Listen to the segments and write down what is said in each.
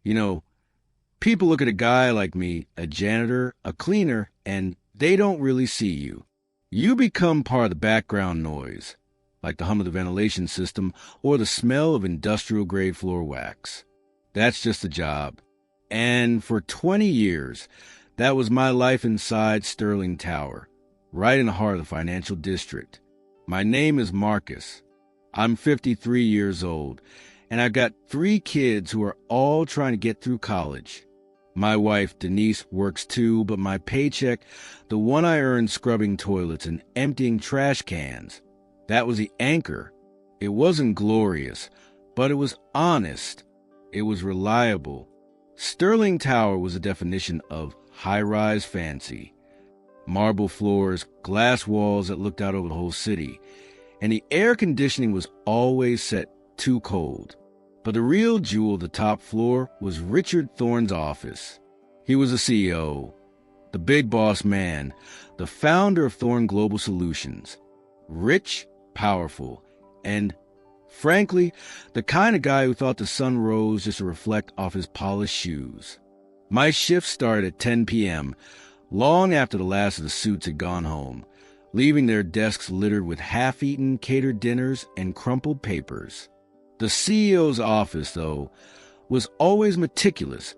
You know, people look at a guy like me, a janitor, a cleaner, and they don't really see you. You become part of the background noise, like the hum of the ventilation system or the smell of industrial-grade floor wax. That's just a job. And for 20 years, that was my life inside Sterling Tower, right in the heart of the financial district. My name is Marcus. I'm 53 years old, and I've got 3 kids who are all trying to get through college. My wife, Denise, works too, but my paycheck, the one I earned scrubbing toilets and emptying trash cans, that was the anchor. It wasn't glorious, but it was honest. It was reliable. Sterling Tower was a definition of high-rise fancy. Marble floors, glass walls that looked out over the whole city, and the air conditioning was always set too cold. But the real jewel of the top floor was Richard Thorne's office. He was the CEO, the big boss man, the founder of Thorne Global Solutions. Rich, powerful, and, frankly, the kind of guy who thought the sun rose just to reflect off his polished shoes. My shift started at 10 p.m., long after the last of the suits had gone home, leaving their desks littered with half-eaten catered dinners and crumpled papers. The CEO's office, though, was always meticulous,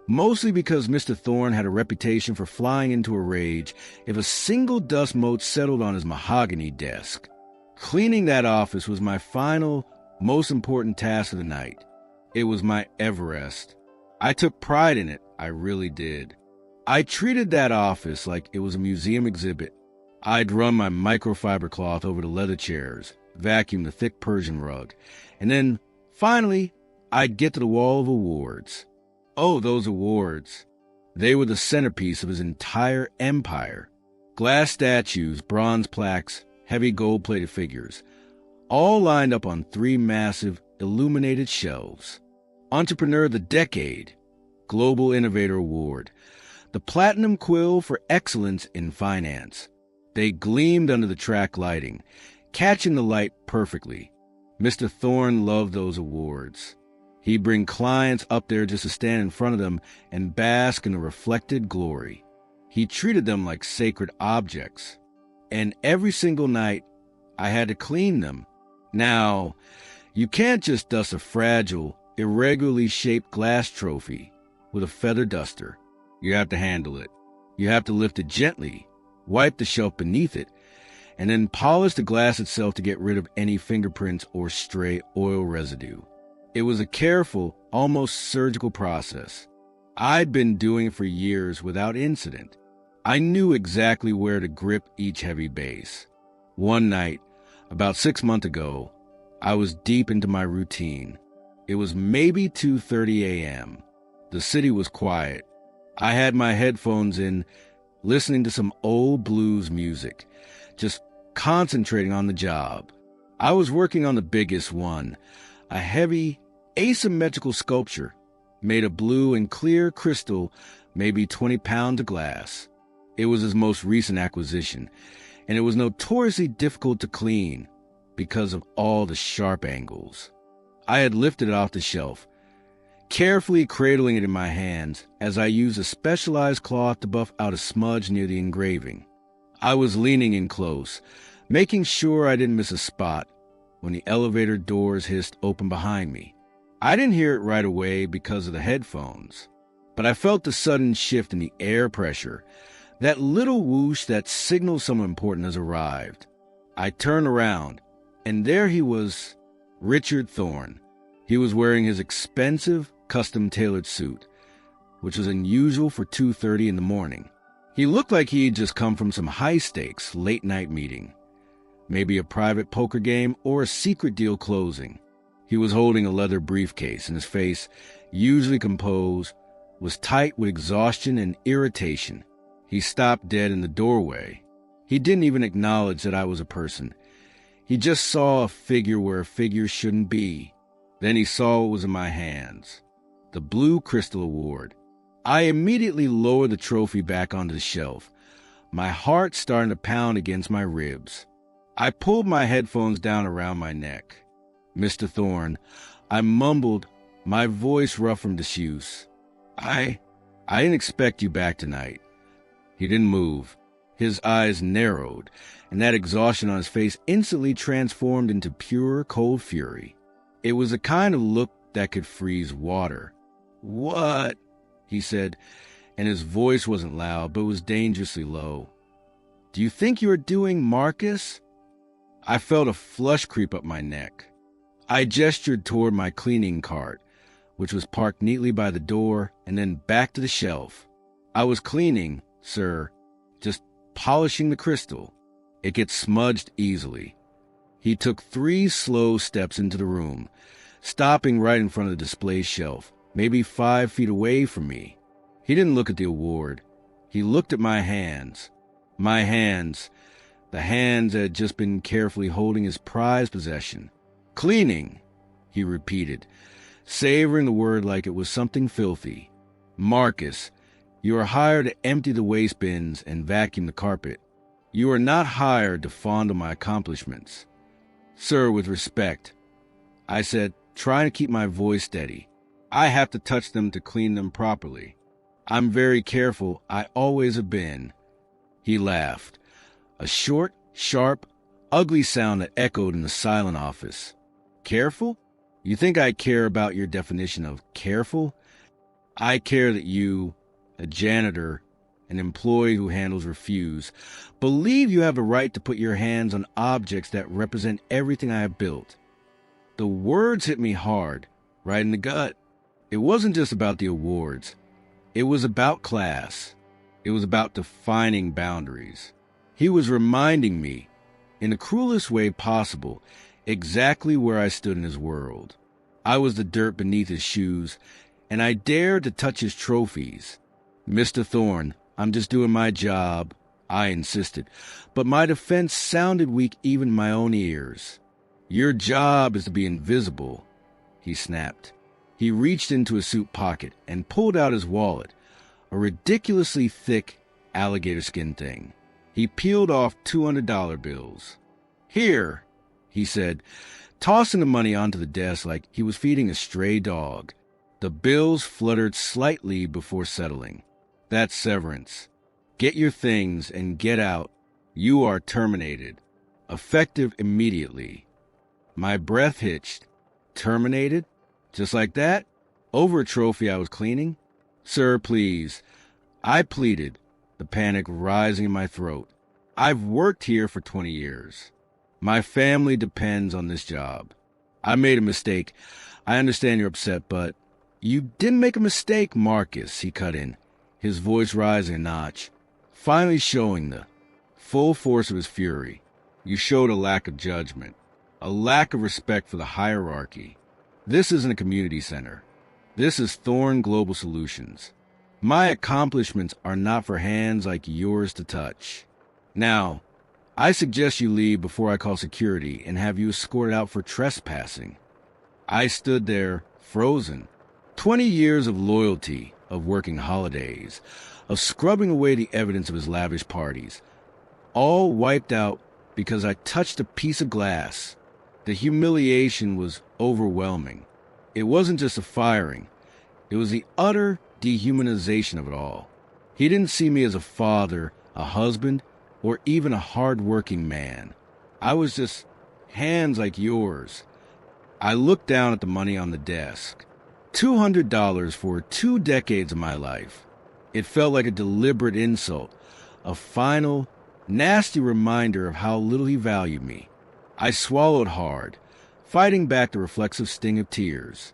mostly because Mr. Thorne had a reputation for flying into a rage if a single dust mote settled on his mahogany desk. Cleaning that office was my final, most important task of the night. It was my Everest. I took pride in it, I really did. I treated that office like it was a museum exhibit. I'd run my microfiber cloth over the leather chairs, vacuum the thick Persian rug, and then, finally, I'd get to the wall of awards. Oh, those awards. They were the centerpiece of his entire empire. Glass statues, bronze plaques, heavy gold-plated figures, all lined up on 3 massive, illuminated shelves. Entrepreneur of the Decade, Global Innovator Award, the Platinum Quill for Excellence in Finance. They gleamed under the track lighting, catching the light perfectly. Mr. Thorne loved those awards. He'd bring clients up there just to stand in front of them and bask in the reflected glory. He treated them like sacred objects. And every single night, I had to clean them. Now, you can't just dust a fragile, irregularly shaped glass trophy with a feather duster. You have to handle it. You have to lift it gently, wipe the shelf beneath it, and then polish the glass itself to get rid of any fingerprints or stray oil residue. It was a careful, almost surgical process. I'd been doing it for years without incident. I knew exactly where to grip each heavy base. One night, about 6 months ago, I was deep into my routine. It was maybe 2:30 a.m. The city was quiet. I had my headphones in, listening to some old blues music, just concentrating on the job. I was working on the biggest one, a heavy, asymmetrical sculpture made of blue and clear crystal, maybe 20 pounds of glass. It was his most recent acquisition, and it was notoriously difficult to clean because of all the sharp angles. I had lifted it off the shelf, carefully cradling it in my hands as I used a specialized cloth to buff out a smudge near the engraving. I was leaning in close, making sure I didn't miss a spot, when the elevator doors hissed open behind me. I didn't hear it right away because of the headphones, but I felt the sudden shift in the air pressure, that little whoosh that signals someone important has arrived. I turned around, and there he was, Richard Thorne. He was wearing his expensive, custom-tailored suit, which was unusual for 2:30 in the morning. He looked like he had just come from some high-stakes, late-night meeting, maybe a private poker game or a secret deal closing. He was holding a leather briefcase, and his face, usually composed, was tight with exhaustion and irritation. He stopped dead in the doorway. He didn't even acknowledge that I was a person. He just saw a figure where a figure shouldn't be. Then he saw what was in my hands, the Blue Crystal Award. I immediately lowered the trophy back onto the shelf, my heart starting to pound against my ribs. I pulled my headphones down around my neck. Mr. Thorne, I mumbled My voice rough from disuse. I didn't expect you back tonight. He didn't move. His eyes narrowed, and that exhaustion on his face instantly transformed into pure, cold fury. It was a kind of look that could freeze water. "What?" he said, and his voice wasn't loud, but was dangerously low. "Do you think you are doing, Marcus?" I felt a flush creep up my neck. I gestured toward my cleaning cart, which was parked neatly by the door, and then back to the shelf. "I was cleaning, sir, just polishing the crystal. It gets smudged easily." He took 3 slow steps into the room, stopping right in front of the display shelf, maybe 5 feet away from me. He didn't look at the award. He looked at my hands. My hands, the hands that had just been carefully holding his prized possession. "Cleaning," he repeated, savoring the word like it was something filthy. "Marcus, you are hired to empty the waste bins and vacuum the carpet. You are not hired to fondle my accomplishments." "Sir, with respect," I said, trying to keep my voice steady. "I have to touch them to clean them properly. I'm very careful. I always have been." He laughed, a short, sharp, ugly sound that echoed in the silent office. "Careful? You think I care about your definition of careful? I care that you, a janitor, an employee who handles refuse, believe you have a right to put your hands on objects that represent everything I have built." The words hit me hard, right in the gut. It wasn't just about the awards. It was about class. It was about defining boundaries. He was reminding me, in the cruelest way possible, exactly where I stood in his world. I was the dirt beneath his shoes, and I dared to touch his trophies. "Mr. Thorne, I'm just doing my job," I insisted, but my defense sounded weak even in my own ears. "Your job is to be invisible," he snapped. He reached into his suit pocket and pulled out his wallet, a ridiculously thick alligator skin thing. He peeled off $200 bills. "Here," he said, tossing the money onto the desk like he was feeding a stray dog. The bills fluttered slightly before settling. "That's severance. Get your things and get out. You are terminated. Effective immediately." My breath hitched. Terminated? Just like that? Over a trophy I was cleaning? "Sir, please," I pleaded, the panic rising in my throat. "I've worked here for 20 years. My family depends on this job. I made a mistake. I understand you're upset, but—" "You didn't make a mistake, Marcus," he cut in, his voice rising a notch, finally showing the full force of his fury. "You showed a lack of judgment, a lack of respect for the hierarchy. This isn't a community center. This is Thorne Global Solutions. My accomplishments are not for hands like yours to touch. Now, I suggest you leave before I call security and have you escorted out for trespassing." I stood there, frozen. 20 years of loyalty, of working holidays, of scrubbing away the evidence of his lavish parties, all wiped out because I touched a piece of glass. The humiliation was overwhelming. It wasn't just a firing. It was the utter dehumanization of it all. He didn't see me as a father, a husband, or even a hard-working man. I was just hands like yours. I looked down at the money on the desk. $200 for 2 decades of my life. It felt like a deliberate insult, a final, nasty reminder of how little he valued me. I swallowed hard, fighting back the reflexive sting of tears.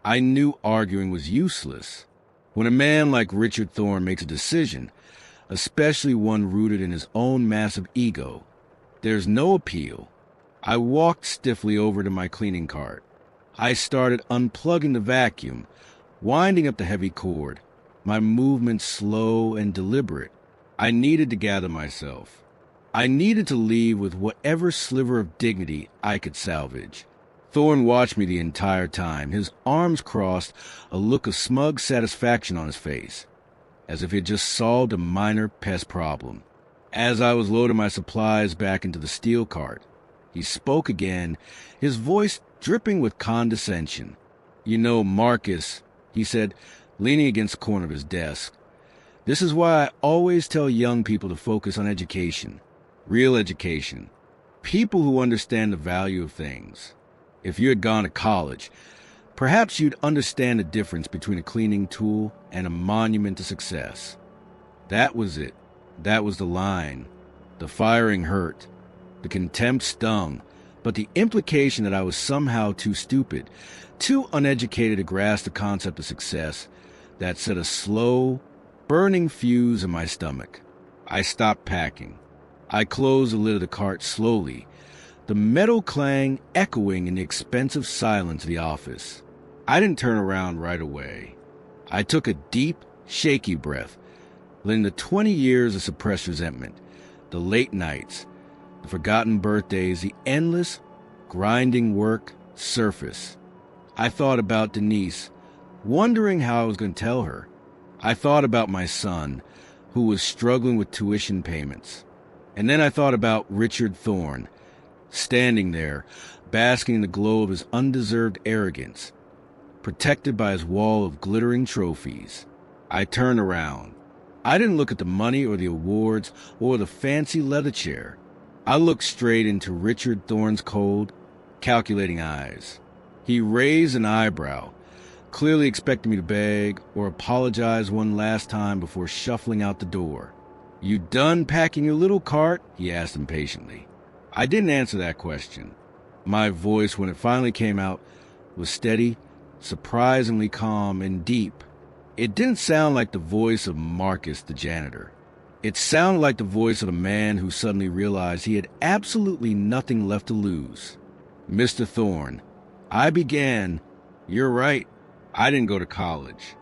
I knew arguing was useless. When a man like Richard Thorne makes a decision, especially one rooted in his own massive ego, there's no appeal. I walked stiffly over to my cleaning cart. I started unplugging the vacuum, winding up the heavy cord, my movements slow and deliberate. I needed to gather myself. I needed to leave with whatever sliver of dignity I could salvage. Thorne watched me the entire time, his arms crossed, a look of smug satisfaction on his face, as if he had just solved a minor pest problem. As I was loading my supplies back into the steel cart, he spoke again, his voice dripping with condescension. You know, Marcus, he said, leaning against the corner of his desk. This is why I always tell young people to focus on education. Real education. People who understand the value of things. If you had gone to college, perhaps you'd understand the difference between a cleaning tool and a monument to success. That was it. That was the line. The firing hurt. The contempt stung. But the implication that I was somehow too stupid, too uneducated to grasp the concept of success, that set a slow, burning fuse in my stomach. I stopped packing. I closed the lid of the cart slowly, the metal clang echoing in the expensive silence of the office. I didn't turn around right away. I took a deep, shaky breath, letting the 20 years of suppressed resentment, the late nights, the forgotten birthdays, the endless, grinding work surface. I thought about Denise, wondering how I was going to tell her. I thought about my son, who was struggling with tuition payments. And then I thought about Richard Thorne, standing there, basking in the glow of his undeserved arrogance, protected by his wall of glittering trophies. I turned around. I didn't look at the money or the awards or the fancy leather chair. I looked straight into Richard Thorne's cold, calculating eyes. He raised an eyebrow, clearly expecting me to beg or apologize one last time before shuffling out the door. "You done packing your little cart?" he asked impatiently. I didn't answer that question. My voice, when it finally came out, was steady, surprisingly calm and deep. It didn't sound like the voice of Marcus, the janitor. It sounded like the voice of a man who suddenly realized he had absolutely nothing left to lose. "Mr. Thorne," I began, "you're right. I didn't go to college.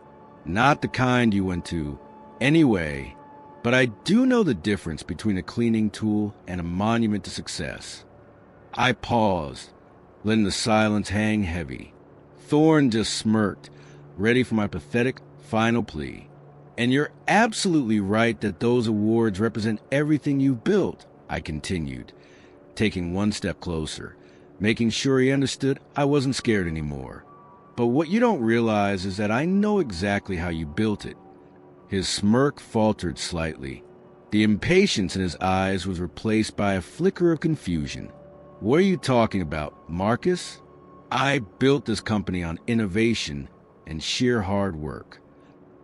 Not the kind you went to. Anyway, but I do know the difference between a cleaning tool and a monument to success." I paused, letting the silence hang heavy. Thorne just smirked, ready for my pathetic final plea. "And you're absolutely right that those awards represent everything you've built," I continued, taking one step closer, making sure he understood I wasn't scared anymore. "But what you don't realize is that I know exactly how you built it." His smirk faltered slightly. The impatience in his eyes was replaced by a flicker of confusion. "What are you talking about, Marcus?" "I built this company on innovation and sheer hard work."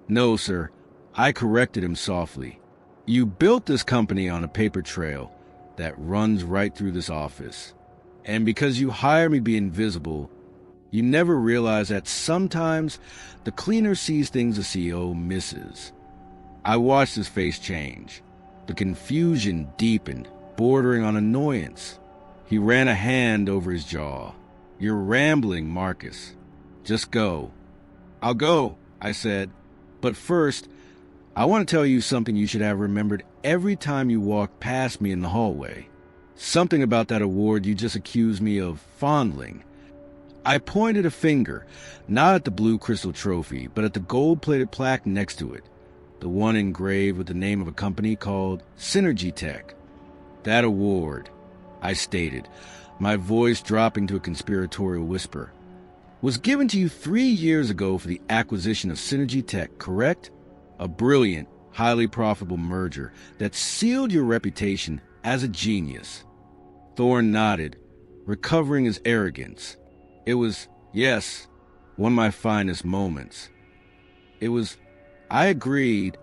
"No, sir," I corrected him softly. "You built this company on a paper trail that runs right through this office. And because you hire me to be invisible, you never realize that sometimes the cleaner sees things the CEO misses." I watched his face change. The confusion deepened, bordering on annoyance. He ran a hand over his jaw. "You're rambling, Marcus. Just go." "I'll go," I said. "But first, I want to tell you something you should have remembered every time you walked past me in the hallway. Something about that award you just accused me of fondling." I pointed a finger, not at the blue crystal trophy, but at the gold-plated plaque next to it, the one engraved with the name of a company called Synergy Tech. "That award," I stated, my voice dropping to a conspiratorial whisper, "was given to you 3 years ago for the acquisition of Synergy Tech, correct? A brilliant, highly profitable merger that sealed your reputation as a genius." Thorne nodded, recovering his arrogance. "It was, yes, one of my finest moments." "It was," I agreed,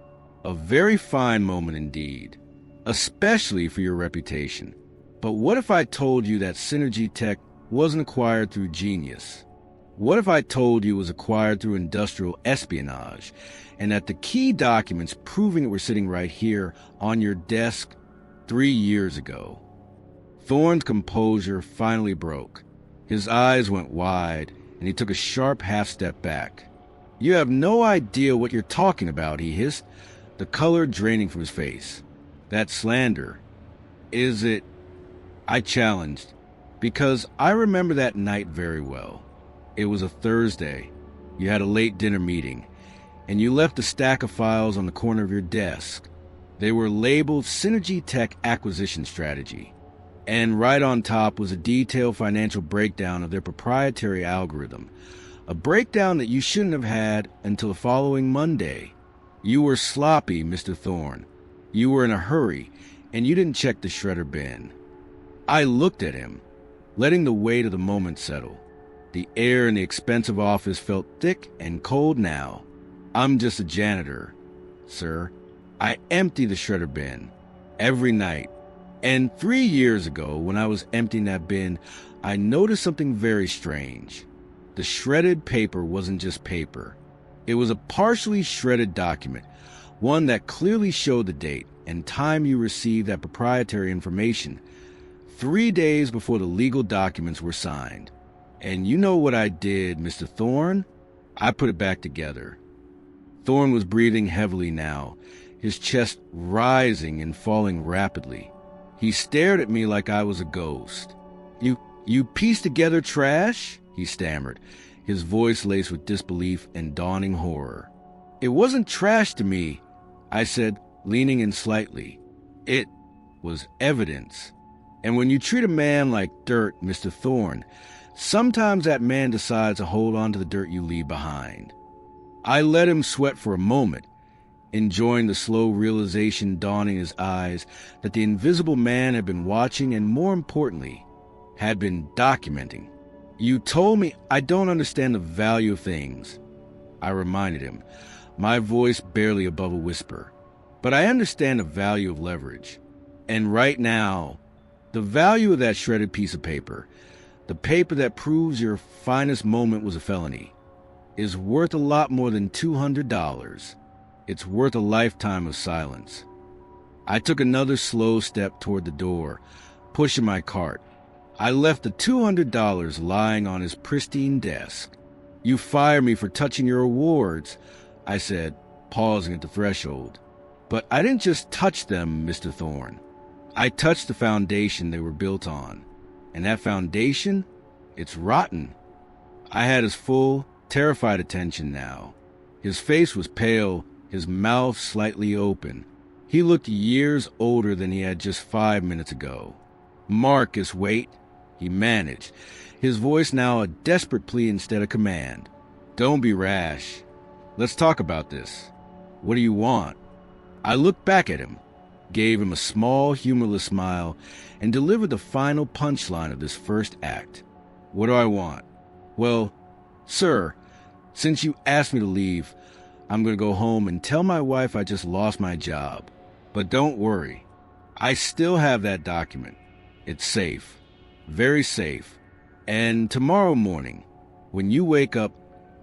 "a very fine moment indeed, especially for your reputation. But what if I told you that Synergy Tech wasn't acquired through genius? What if I told you it was acquired through industrial espionage, and that the key documents proving it were sitting right here on your desk 3 years ago?" Thorne's composure finally broke. His eyes went wide, and he took a sharp half-step back. "You have no idea what you're talking about," he hissed, the color draining from his face. "That's slander." "Is it?" I challenged, because I remember that night very well. It was a Thursday. You had a late dinner meeting, and you left a stack of files on the corner of your desk. They were labeled Synergy Tech Acquisition Strategy, and right on top was a detailed financial breakdown of their proprietary algorithm, A breakdown that you shouldn't have had until the following Monday. You were sloppy, Mr. Thorne. You were in a hurry, and you didn't check the shredder bin. I looked at him, letting the weight of the moment settle. The air in the expensive office felt thick and cold now. I'm just a janitor, sir. I empty the shredder bin every night. And 3 years ago, when I was emptying that bin, I noticed something very strange. The shredded paper wasn't just paper. It was a partially shredded document, one that clearly showed the date and time you received that proprietary information, 3 days before the legal documents were signed. And you know what I did, Mr. Thorne? I put it back together. Thorne was breathing heavily now, his chest rising and falling rapidly. He stared at me like I was a ghost. You pieced together trash? He stammered, his voice laced with disbelief and dawning horror. It wasn't trash to me, I said, leaning in slightly. It was evidence. And when you treat a man like dirt, Mr. Thorne, sometimes that man decides to hold on to the dirt you leave behind. I let him sweat for a moment, enjoying the slow realization dawning in his eyes that the invisible man had been watching and, more importantly, had been documenting. You told me I don't understand the value of things, I reminded him, my voice barely above a whisper. But I understand the value of leverage. And right now, the value of that shredded piece of paper, the paper that proves your finest moment was a felony, is worth a lot more than $200. It's worth a lifetime of silence. I took another slow step toward the door, pushing my cart. I left the $200 lying on his pristine desk. You fired me for touching your awards, I said, pausing at the threshold. But I didn't just touch them, Mr. Thorne. I touched the foundation they were built on. And that foundation, it's rotten. I had his full, terrified attention now. His face was pale, his mouth slightly open. He looked years older than he had just 5 minutes ago. Marcus, wait, he managed, his voice now a desperate plea instead of command. Don't be rash. Let's talk about this. What do you want? I looked back at him, gave him a small, humorless smile, and delivered the final punchline of this first act. What do I want? Well, sir, since you asked me to leave, I'm going to go home and tell my wife I just lost my job. But don't worry. I still have that document. It's safe. Very safe. And tomorrow morning, when you wake up,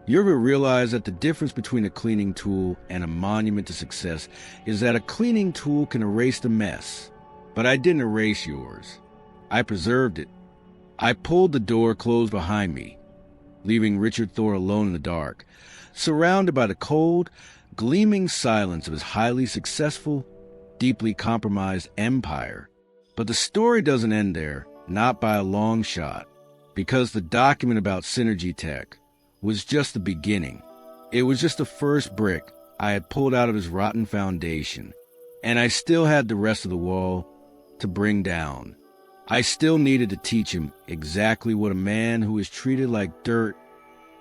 you're going to realize that the difference between a cleaning tool and a monument to success is that a cleaning tool can erase the mess. But I didn't erase yours. I preserved it. I pulled the door closed behind me, leaving Richard Thorne alone in the dark, surrounded by the cold, gleaming silence of his highly successful, deeply compromised empire. But the story doesn't end there, not by a long shot, because the document about Synergy Tech was just the beginning. It was just the first brick I had pulled out of his rotten foundation, and I still had the rest of the wall to bring down. I still needed to teach him exactly what a man who is treated like dirt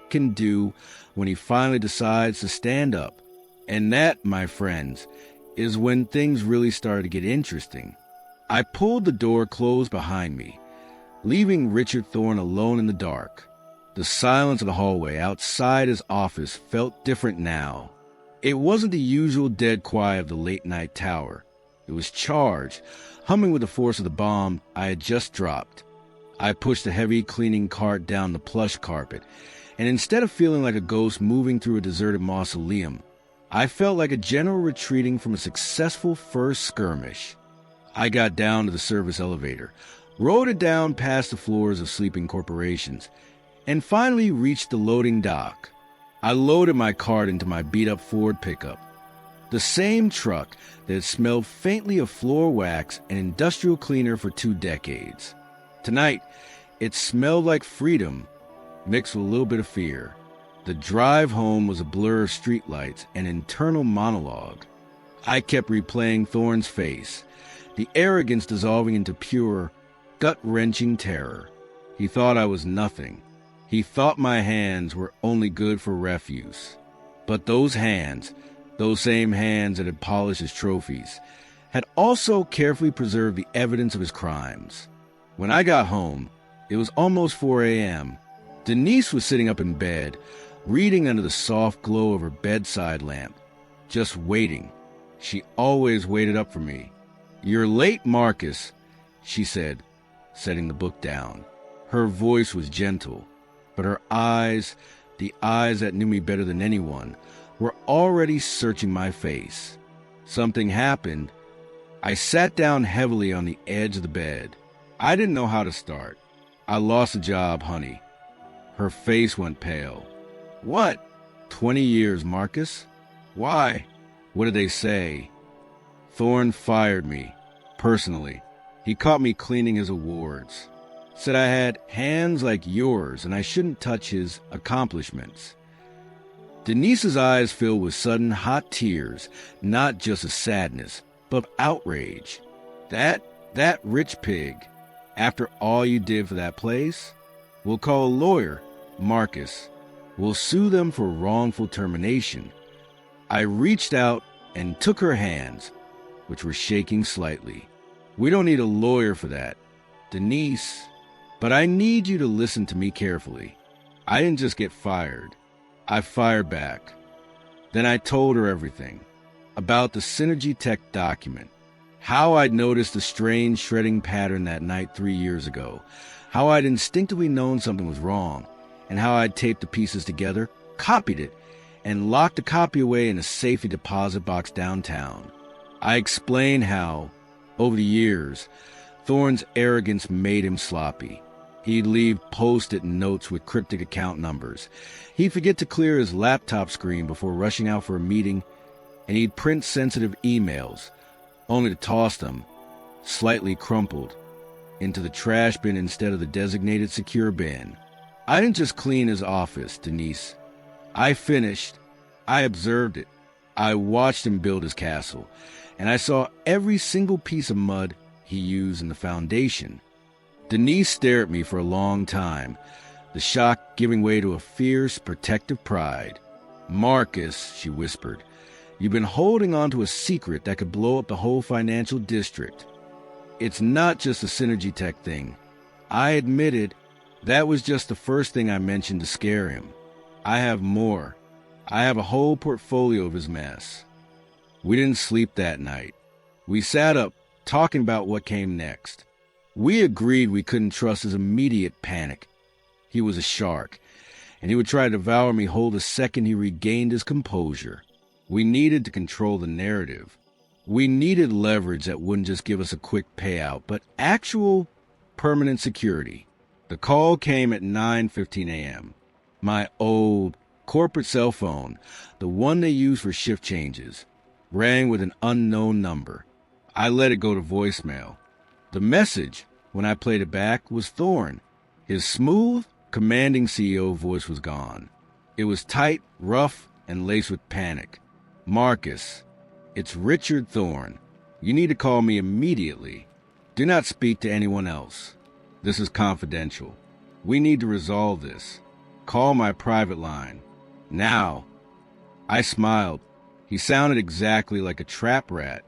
can do when he finally decides to stand up. And that, my friends, is when things really started to get interesting. I pulled the door closed behind me, leaving Richard Thorne alone in the dark. The silence of the hallway outside his office felt different now. It wasn't the usual dead quiet of the late-night tower. It was charged, humming with the force of the bomb I had just dropped. I pushed the heavy cleaning cart down the plush carpet, and instead of feeling like a ghost moving through a deserted mausoleum, I felt like a general retreating from a successful first skirmish. I got down to the service elevator, rode it down past the floors of sleeping corporations, and finally reached the loading dock. I loaded my cart into my beat-up Ford pickup, the same truck that had smelled faintly of floor wax and industrial cleaner for 2 decades. Tonight, it smelled like freedom, mixed with a little bit of fear. The drive home was a blur of streetlights and internal monologue. I kept replaying Thorne's face, the arrogance dissolving into pure, gut-wrenching terror. He thought I was nothing. He thought my hands were only good for refuse. But those hands, those same hands that had polished his trophies, had also carefully preserved the evidence of his crimes. When I got home, it was almost 4 a.m. Denise was sitting up in bed, reading under the soft glow of her bedside lamp, just waiting. She always waited up for me. "You're late, Marcus," she said, setting the book down. Her voice was gentle, but her eyes, the eyes that knew me better than anyone, were already searching my face. Something happened. I sat down heavily on the edge of the bed. I didn't know how to start. "I lost a job, honey." Her face went pale. "What?" 20 years, Marcus." "Why?" "What did they say?" "Thorne fired me, personally. He caught me cleaning his awards. Said I had hands like yours and I shouldn't touch his accomplishments." Denise's eyes filled with sudden hot tears, not just of sadness, but of outrage. That rich pig, after all you did for that place? "We'll call a lawyer, Marcus. We'll sue them for wrongful termination." I reached out and took her hands, which were shaking slightly. "We don't need a lawyer for that, Denise. But I need you to listen to me carefully. I didn't just get fired. I fired back." Then I told her everything. About the Synergy Tech document. How I'd noticed the strange shredding pattern that night 3 years ago. How I'd instinctively known something was wrong. And how I'd taped the pieces together, copied it, and locked the copy away in a safety deposit box downtown. I explained how, over the years, Thorne's arrogance made him sloppy. He'd leave post-it notes with cryptic account numbers. He'd forget to clear his laptop screen before rushing out for a meeting, and he'd print sensitive emails, only to toss them, slightly crumpled, into the trash bin instead of the designated secure bin. I didn't just clean his office, Denise. I finished. I observed it. I watched him build his castle, and I saw every single piece of mud he used in the foundation. Denise stared at me for a long time, the shock giving way to a fierce, protective pride. "Marcus," she whispered, "you've been holding on to a secret that could blow up the whole financial district. It's not just a Synergy Tech thing. I admitted that was just the first thing I mentioned to scare him. I have more. I have a whole portfolio of his mess." We didn't sleep that night. We sat up, talking about what came next. We agreed we couldn't trust his immediate panic. He was a shark, and he would try to devour me whole the second he regained his composure. We needed to control the narrative. We needed leverage that wouldn't just give us a quick payout, but actual, permanent security. The call came at 9:15 a.m. My old corporate cell phone, the one they use for shift changes, rang with an unknown number. I let it go to voicemail. The message, when I played it back, was Thorne. His smooth, commanding CEO voice was gone. It was tight, rough, and laced with panic. "Marcus, it's Richard Thorne. You need to call me immediately. Do not speak to anyone else. This is confidential. We need to resolve this. Call my private line. Now." I smiled. He sounded exactly like a trap rat.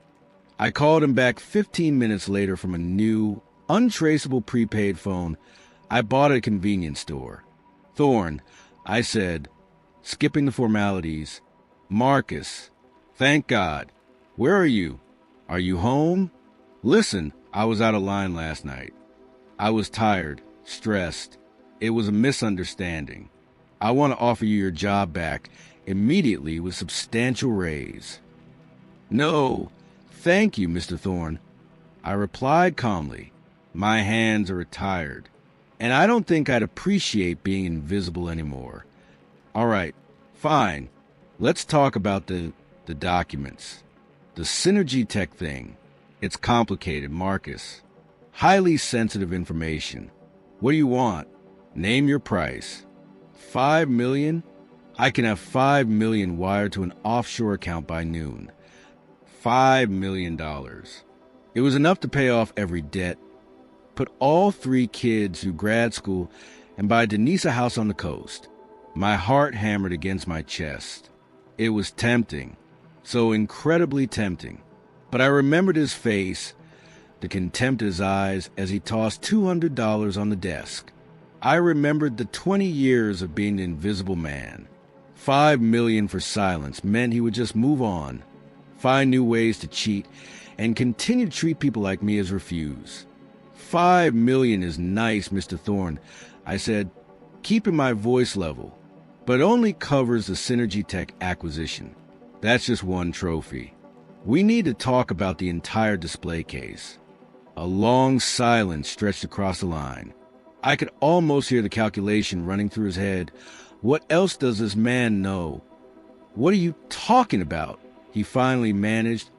I called him back 15 minutes later from a new, untraceable prepaid phone I bought at a convenience store. "Thorne," I said, skipping the formalities. "Marcus, thank God. Where are you? Are you home? Listen, I was out of line last night. I was tired, stressed. It was a misunderstanding. I want to offer you your job back immediately with substantial raise." "No, thank you, Mr. Thorne," I replied calmly. "My hands are tired, and I don't think I'd appreciate being invisible anymore." "All right, fine. Let's talk about the documents. The Synergy Tech thing. It's complicated, Marcus. Highly sensitive information. What do you want? Name your price." $5 million? I can have $5 million wired to an offshore account by noon. $5 million. It was enough to pay off every debt, put all 3 kids through grad school, and buy Denise a house on the coast. My heart hammered against my chest. It was tempting, so incredibly tempting. But I remembered his face, the contempt in his eyes as he tossed $200 on the desk. I remembered the 20 years of being the invisible man. $5 million for silence meant he would just move on, find new ways to cheat, and continue to treat people like me as refuse. $5 million is nice, Mr. Thorne, I said, keeping my voice level, but it only covers the Synergy Tech acquisition. That's just one trophy. We need to talk about the entire display case. A long silence stretched across the line. I could almost hear the calculation running through his head. What else does this man know? What are you talking about? He finally managed,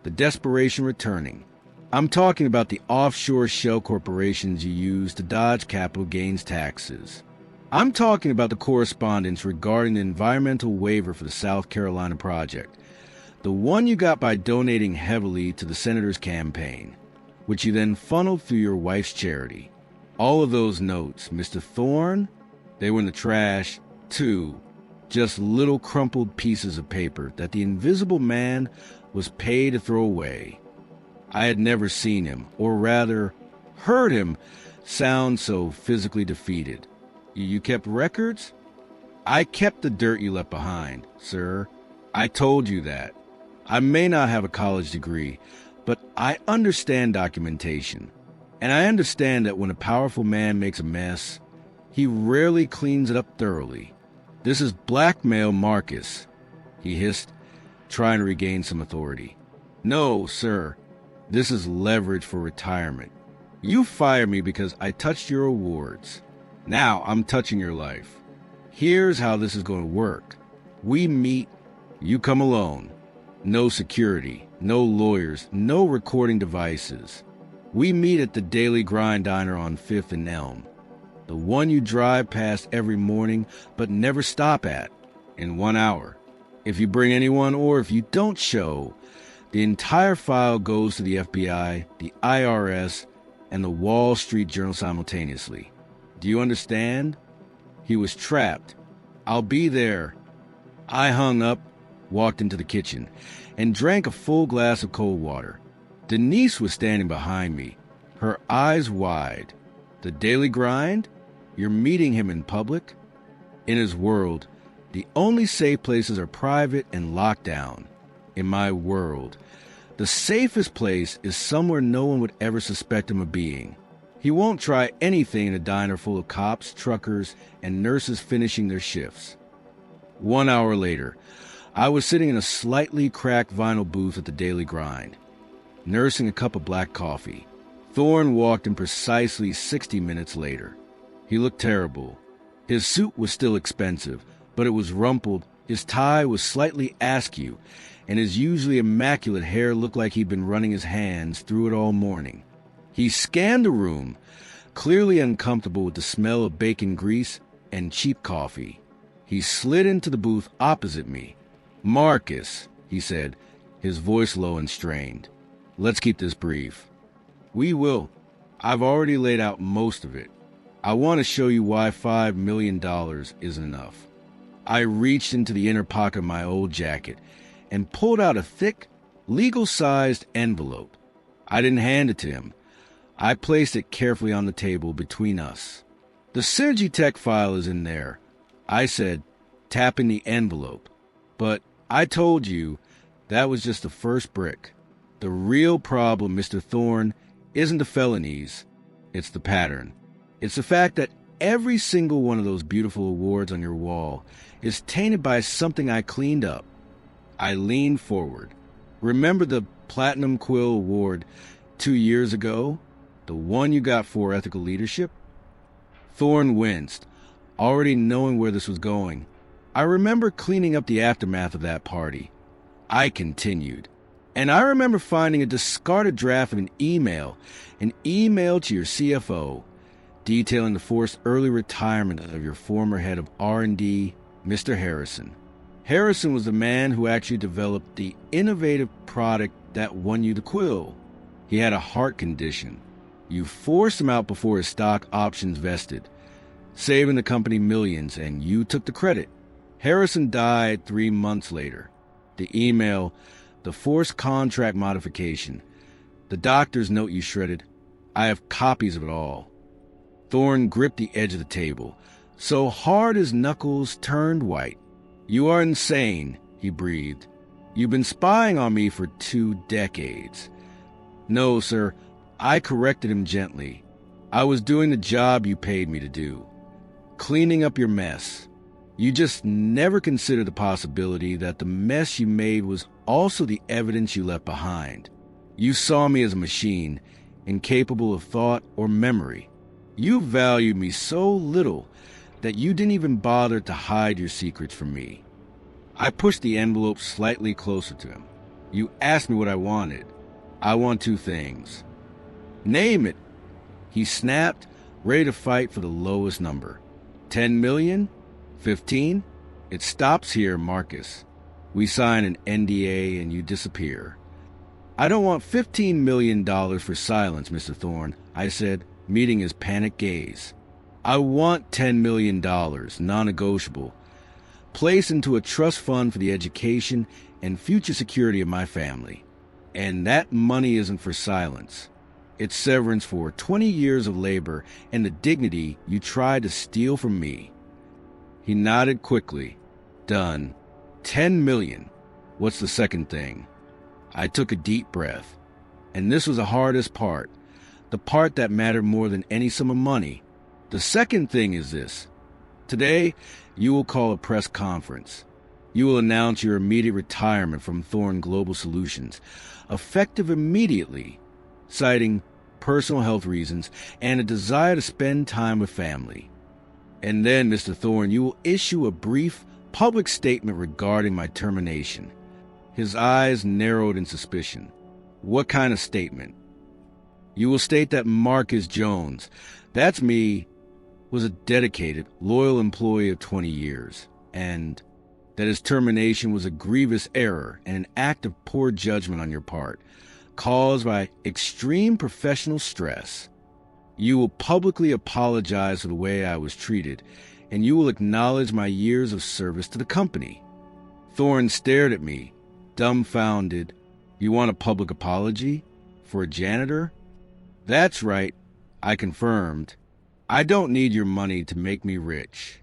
the desperation returning. I'm talking about the offshore shell corporations you use to dodge capital gains taxes. I'm talking about the correspondence regarding the environmental waiver for the South Carolina project, the one you got by donating heavily to the senator's campaign, which you then funneled through your wife's charity. All of those notes, Mr. Thorne, they were in the trash, too. Just little crumpled pieces of paper that the invisible man was paid to throw away. I had never seen him, or rather, heard him, sound so physically defeated. You kept records? I kept the dirt you left behind, sir. I told you that. I may not have a college degree, but I understand documentation. And I understand that when a powerful man makes a mess, he rarely cleans it up thoroughly. This is blackmail, Marcus, he hissed, trying to regain some authority. No, sir. This is leverage for retirement. You fired me because I touched your awards. Now I'm touching your life. Here's how this is going to work. We meet, you come alone. No security, no lawyers, no recording devices. We meet at the Daily Grind Diner on 5th and Elm, the one you drive past every morning but never stop at, in 1 hour. If you bring anyone or if you don't show, the entire file goes to the FBI, the IRS, and the Wall Street Journal simultaneously. Do you understand? He was trapped. I'll be there. I hung up, walked into the kitchen, and drank a full glass of cold water. Denise was standing behind me, her eyes wide. The Daily Grind? You're meeting him in public? In his world, the only safe places are private and locked down. In my world, the safest place is somewhere no one would ever suspect him of being. He won't try anything in a diner full of cops, truckers, and nurses finishing their shifts. 1 hour later, I was sitting in a slightly cracked vinyl booth at the Daily Grind, nursing a cup of black coffee. Thorne walked in precisely 60 minutes later. He looked terrible. His suit was still expensive, but it was rumpled, his tie was slightly askew, and his usually immaculate hair looked like he'd been running his hands through it all morning. He scanned the room, clearly uncomfortable with the smell of bacon grease and cheap coffee. He slid into the booth opposite me. Marcus, he said, his voice low and strained. Let's keep this brief. We will. I've already laid out most of it. I want to show you why $5 million isn't enough. I reached into the inner pocket of my old jacket and pulled out a thick, legal-sized envelope. I didn't hand it to him. I placed it carefully on the table between us. The Synergy Tech file is in there, I said, tapping the envelope. But I told you that was just the first brick. The real problem, Mr. Thorne, isn't the felonies. It's the pattern. It's the fact that every single one of those beautiful awards on your wall is tainted by something I cleaned up. I leaned forward. Remember the Platinum Quill Award 2 years ago? The one you got for ethical leadership? Thorne winced, already knowing where this was going. I remember cleaning up the aftermath of that party. I continued. And I remember finding a discarded draft of an email to your CFO, detailing the forced early retirement of your former head of R&D, Mr. Harrison. Harrison was the man who actually developed the innovative product that won you the quill. He had a heart condition. You forced him out before his stock options vested, saving the company millions, and you took the credit. Harrison died 3 months later. The email, the forced contract modification, the doctor's note you shredded, I have copies of it all. Thorne gripped the edge of the table, so hard his knuckles turned white. You are insane, he breathed. You've been spying on me for 2 decades. No, sir, I corrected him gently. I was doing the job you paid me to do. Cleaning up your mess. You just never considered the possibility that the mess you made was also the evidence you left behind. You saw me as a machine, incapable of thought or memory. You valued me so little that you didn't even bother to hide your secrets from me. I pushed the envelope slightly closer to him. You asked me what I wanted. I want 2 things. Name it. He snapped, ready to fight for the lowest number. 10 million? 15? It stops here, Marcus. We sign an NDA and you disappear. I don't want $15 million for silence, Mr. Thorne, I said, meeting his panicked gaze. I want $10 million, non-negotiable, placed into a trust fund for the education and future security of my family. And that money isn't for silence. It's severance for 20 years of labor and the dignity you tried to steal from me. He nodded quickly. Done. 10 million. What's the second thing? I took a deep breath. And this was the hardest part. The part that mattered more than any sum of money. The second thing is this. Today, you will call a press conference. You will announce your immediate retirement from Thorne Global Solutions, effective immediately, citing personal health reasons and a desire to spend time with family. And then, Mr. Thorne, you will issue a brief public statement regarding my termination. His eyes narrowed in suspicion. What kind of statement? You will state that Marcus Jones, that's me, was a dedicated, loyal employee of 20 years, and that his termination was a grievous error and an act of poor judgment on your part, caused by extreme professional stress. You will publicly apologize for the way I was treated, and you will acknowledge my years of service to the company. Thorne stared at me, dumbfounded. You want a public apology? For a janitor? That's right, I confirmed. I don't need your money to make me rich.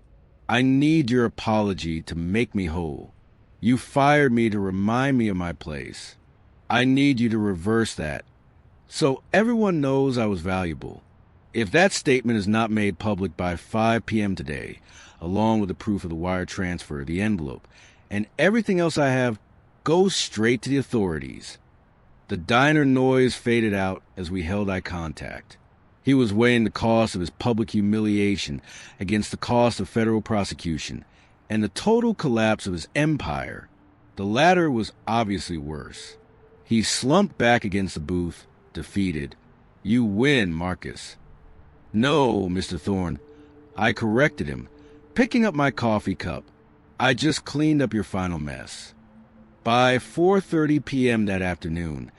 I need your apology to make me whole. You fired me to remind me of my place. I need you to reverse that, so everyone knows I was valuable. If that statement is not made public by 5 p.m. today, along with the proof of the wire transfer, the envelope, and everything else I have, goes straight to the authorities. The diner noise faded out as we held eye contact. He was weighing the cost of his public humiliation against the cost of federal prosecution and the total collapse of his empire. The latter was obviously worse. He slumped back against the booth, defeated. You win, Marcus. No, Mr. Thorne. I corrected him, picking up my coffee cup. I just cleaned up your final mess. By 4:30 p.m. that afternoon,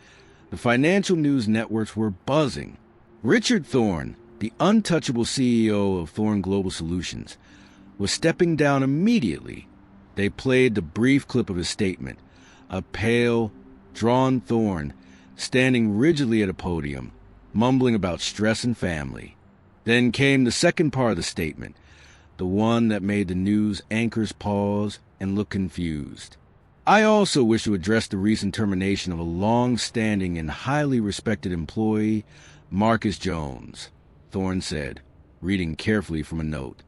the financial news networks were buzzing. Richard Thorne, the untouchable CEO of Thorne Global Solutions, was stepping down immediately. They played the brief clip of his statement, a pale, drawn Thorne standing rigidly at a podium, mumbling about stress and family. Then came the second part of the statement, the one that made the news anchors pause and look confused. I also wish to address the recent termination of a long-standing and highly respected employee, Marcus Jones, Thorne said, reading carefully from a note.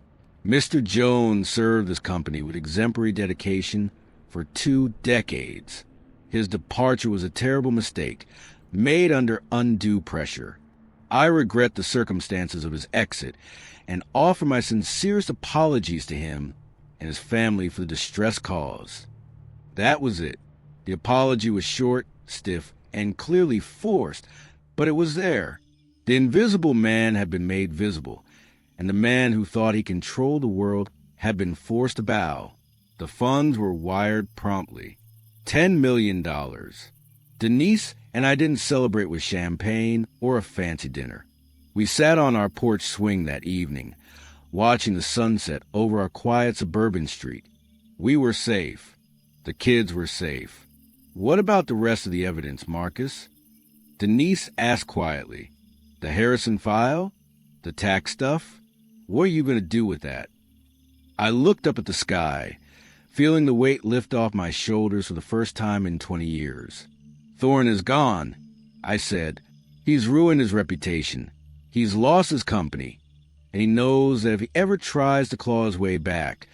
Mr. Jones served this company with exemplary dedication for 2 decades. His departure was a terrible mistake, made under undue pressure. I regret the circumstances of his exit and offer my sincerest apologies to him and his family for the distress caused. That was it. The apology was short, stiff, and clearly forced, but it was there. The invisible man had been made visible, and the man who thought he controlled the world had been forced to bow. The funds were wired promptly. $10 million. Denise and I didn't celebrate with champagne or a fancy dinner. We sat on our porch swing that evening, watching the sunset over our quiet suburban street. We were safe. The kids were safe. What about the rest of the evidence, Marcus? Denise asked quietly. The Harrison file? The tax stuff? What are you going to do with that? I looked up at the sky, feeling the weight lift off my shoulders for the first time in 20 years. Thorne is gone, I said. He's ruined his reputation. He's lost his company. And he knows that if he ever tries to claw his way back,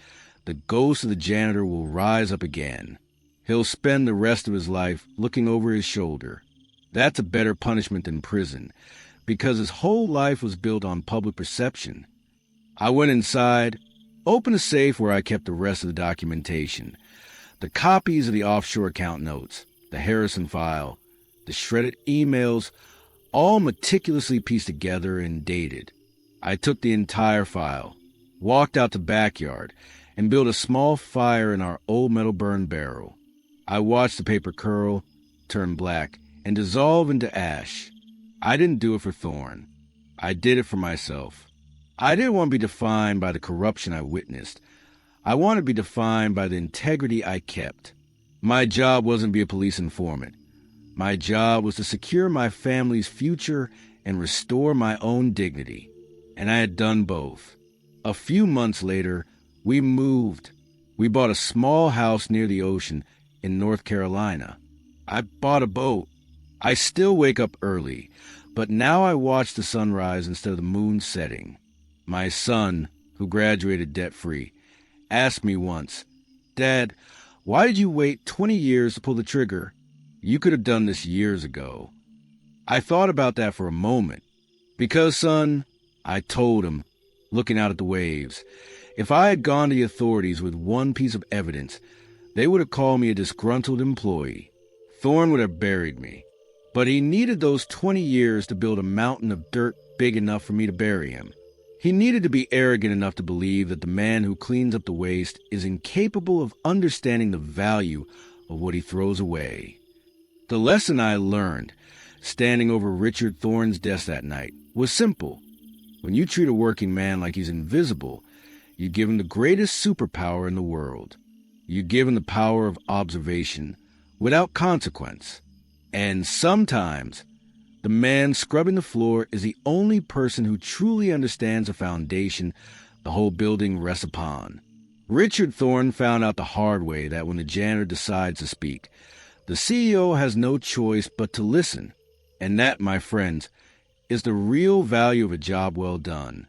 the ghost of the janitor will rise up again. He'll spend the rest of his life looking over his shoulder. That's a better punishment than prison, because his whole life was built on public perception. I went inside, opened a safe where I kept the rest of the documentation. The copies of the offshore account notes, the Harrison file, the shredded emails, all meticulously pieced together and dated. I took the entire file, walked out the backyard, and built a small fire in our old metal burn barrel. I watched the paper curl, turn black, and dissolve into ash. I didn't do it for Thorne. I did it for myself. I didn't want to be defined by the corruption I witnessed. I wanted to be defined by the integrity I kept. My job wasn't to be a police informant. My job was to secure my family's future and restore my own dignity. And I had done both. A few months later, we moved. We bought a small house near the ocean in North Carolina. I bought a boat. I still wake up early, but now I watch the sunrise instead of the moon setting. My son, who graduated debt-free, asked me once, "Dad, why did you wait 20 years to pull the trigger? You could have done this years ago." I thought about that for a moment. "Because, son," I told him, looking out at the waves, "if I had gone to the authorities with one piece of evidence, they would have called me a disgruntled employee. Thorne would have buried me. But he needed those 20 years to build a mountain of dirt big enough for me to bury him. He needed to be arrogant enough to believe that the man who cleans up the waste is incapable of understanding the value of what he throws away." The lesson I learned, standing over Richard Thorne's desk that night, was simple. When you treat a working man like he's invisible, you give him the greatest superpower in the world. You give him the power of observation without consequence. And sometimes, the man scrubbing the floor is the only person who truly understands the foundation the whole building rests upon. Richard Thorne found out the hard way that when the janitor decides to speak, the CEO has no choice but to listen. And that, my friends, is the real value of a job well done.